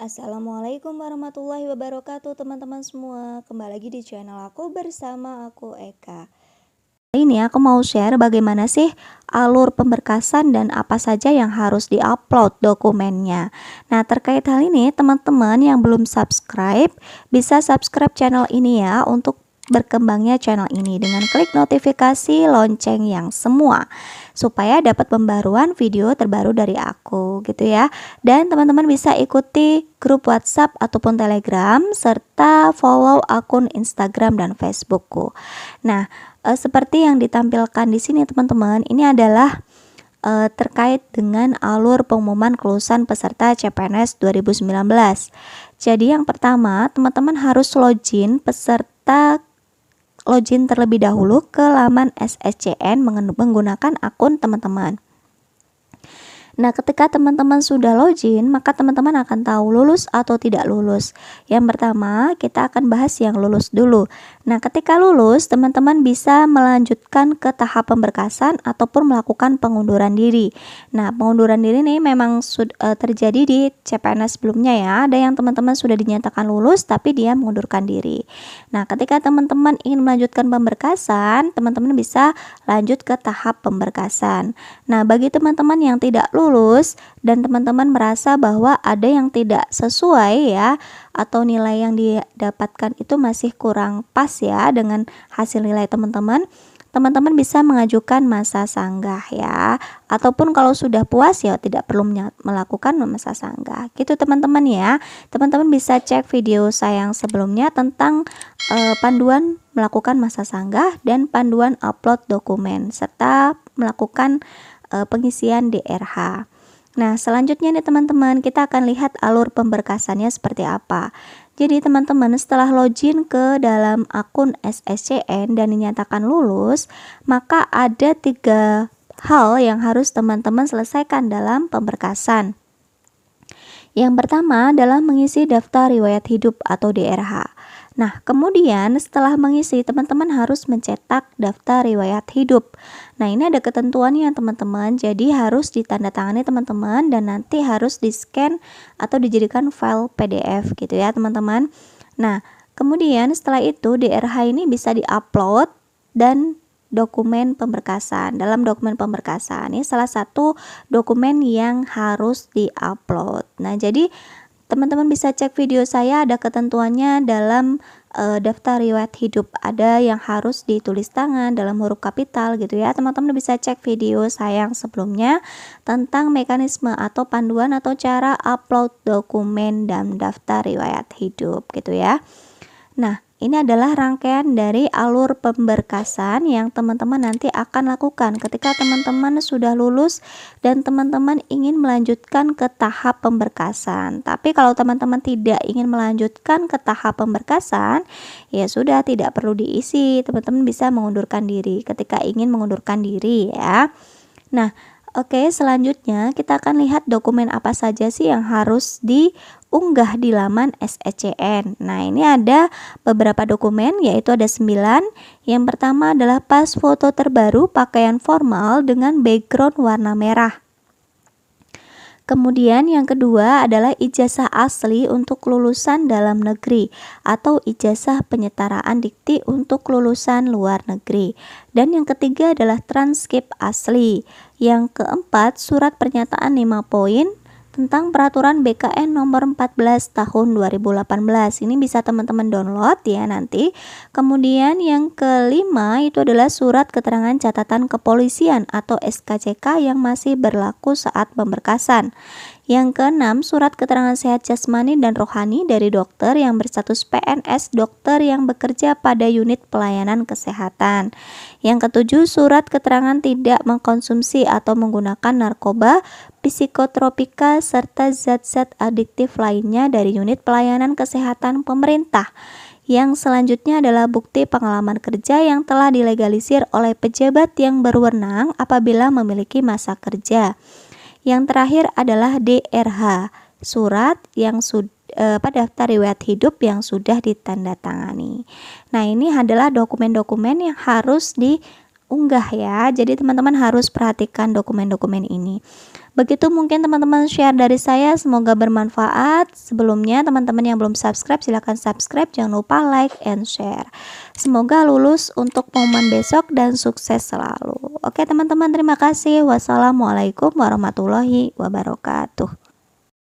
Assalamualaikum warahmatullahi wabarakatuh teman-teman semua. Kembali lagi di channel aku bersama aku Eka. Kali ini aku mau share bagaimana sih alur pemberkasan dan apa saja yang harus diupload dokumennya. Nah, terkait hal ini teman-teman yang belum subscribe bisa subscribe channel ini ya untuk berkembangnya channel ini dengan klik notifikasi lonceng yang semua supaya dapat pembaruan video terbaru dari aku gitu ya. Dan teman-teman bisa ikuti grup WhatsApp ataupun Telegram serta follow akun Instagram dan Facebookku. Nah, seperti yang ditampilkan di sini teman-teman, ini adalah terkait dengan alur pengumuman kelulusan peserta CPNS 2019. Jadi yang pertama, teman-teman harus login terlebih dahulu ke laman SSCN menggunakan akun teman-teman. Nah, ketika teman-teman sudah login, maka teman-teman akan tahu lulus atau tidak lulus. Yang pertama, kita akan bahas yang lulus dulu. Nah, ketika lulus, teman-teman bisa melanjutkan ke tahap pemberkasan ataupun melakukan pengunduran diri. Nah, pengunduran diri ini memang terjadi di CPNS sebelumnya ya. Ada yang teman-teman sudah dinyatakan lulus tapi dia mengundurkan diri. Nah, ketika teman-teman ingin melanjutkan pemberkasan, teman-teman bisa lanjut ke tahap pemberkasan. Nah, bagi teman-teman yang tidak lulus dan teman-teman merasa bahwa ada yang tidak sesuai ya, atau nilai yang didapatkan itu masih kurang pas ya dengan hasil nilai teman-teman, teman-teman bisa mengajukan masa sanggah ya, ataupun kalau sudah puas ya tidak perlu melakukan masa sanggah gitu teman-teman ya. Teman-teman bisa cek video saya yang sebelumnya tentang panduan melakukan masa sanggah dan panduan upload dokumen serta melakukan pengisian DRH. Nah, selanjutnya nih teman-teman, kita akan lihat alur pemberkasannya seperti apa. Jadi teman-teman setelah login ke dalam akun SSCN dan dinyatakan lulus, maka ada 3 hal yang harus teman-teman selesaikan dalam pemberkasan. Yang pertama adalah mengisi daftar riwayat hidup atau DRH. Nah, kemudian setelah mengisi, teman-teman harus mencetak daftar riwayat hidup. Nah, ini ada ketentuannya teman-teman, jadi harus ditandatangani teman-teman dan nanti harus di-scan atau dijadikan file PDF gitu ya teman-teman. Nah, kemudian setelah itu DRH ini bisa di-upload dan dokumen pemberkasan. Dalam dokumen pemberkasan ini salah satu dokumen yang harus di-upload. Nah, jadi teman-teman bisa cek video saya, ada ketentuannya dalam daftar riwayat hidup, ada yang harus ditulis tangan dalam huruf kapital gitu ya. Teman-teman bisa cek video saya yang sebelumnya tentang mekanisme atau panduan atau cara upload dokumen dan daftar riwayat hidup gitu ya. Nah, ini adalah rangkaian dari alur pemberkasan yang teman-teman nanti akan lakukan ketika teman-teman sudah lulus dan teman-teman ingin melanjutkan ke tahap pemberkasan. Tapi kalau teman-teman tidak ingin melanjutkan ke tahap pemberkasan, ya sudah tidak perlu diisi. Teman-teman bisa mengundurkan diri ketika ingin mengundurkan diri ya. Nah, oke, selanjutnya kita akan lihat dokumen apa saja sih yang harus diunggah di laman SSCN. Nah, ini ada beberapa dokumen, yaitu ada 9. Yang pertama adalah pas foto terbaru pakaian formal dengan background warna merah. Kemudian yang kedua adalah ijazah asli untuk lulusan dalam negeri atau ijazah penyetaraan dikti untuk lulusan luar negeri. Dan yang ketiga adalah transkrip asli. Yang keempat, surat pernyataan 5 poin tentang peraturan BKN nomor 14 tahun 2018. Ini bisa teman-teman download ya nanti. Kemudian yang kelima itu adalah surat keterangan catatan kepolisian atau SKCK yang masih berlaku saat pemberkasan. Yang keenam, surat keterangan sehat jasmani dan rohani dari dokter yang berstatus PNS, dokter yang bekerja pada unit pelayanan kesehatan. Yang ketujuh, surat keterangan tidak mengkonsumsi atau menggunakan narkoba, psikotropika, serta zat-zat adiktif lainnya dari unit pelayanan kesehatan pemerintah. Yang selanjutnya adalah bukti pengalaman kerja yang telah dilegalisir oleh pejabat yang berwenang apabila memiliki masa kerja. Yang terakhir adalah DRH, surat yang daftar riwayat hidup yang sudah ditandatangani. Nah, ini adalah dokumen-dokumen yang harus unggah ya. Jadi teman-teman harus perhatikan dokumen-dokumen ini. Begitu mungkin teman-teman share dari saya, semoga bermanfaat. Sebelumnya teman-teman yang belum subscribe silahkan subscribe, jangan lupa like and share. Semoga lulus untuk pengumuman besok dan sukses selalu. Oke teman-teman, terima kasih. Wassalamualaikum warahmatullahi wabarakatuh.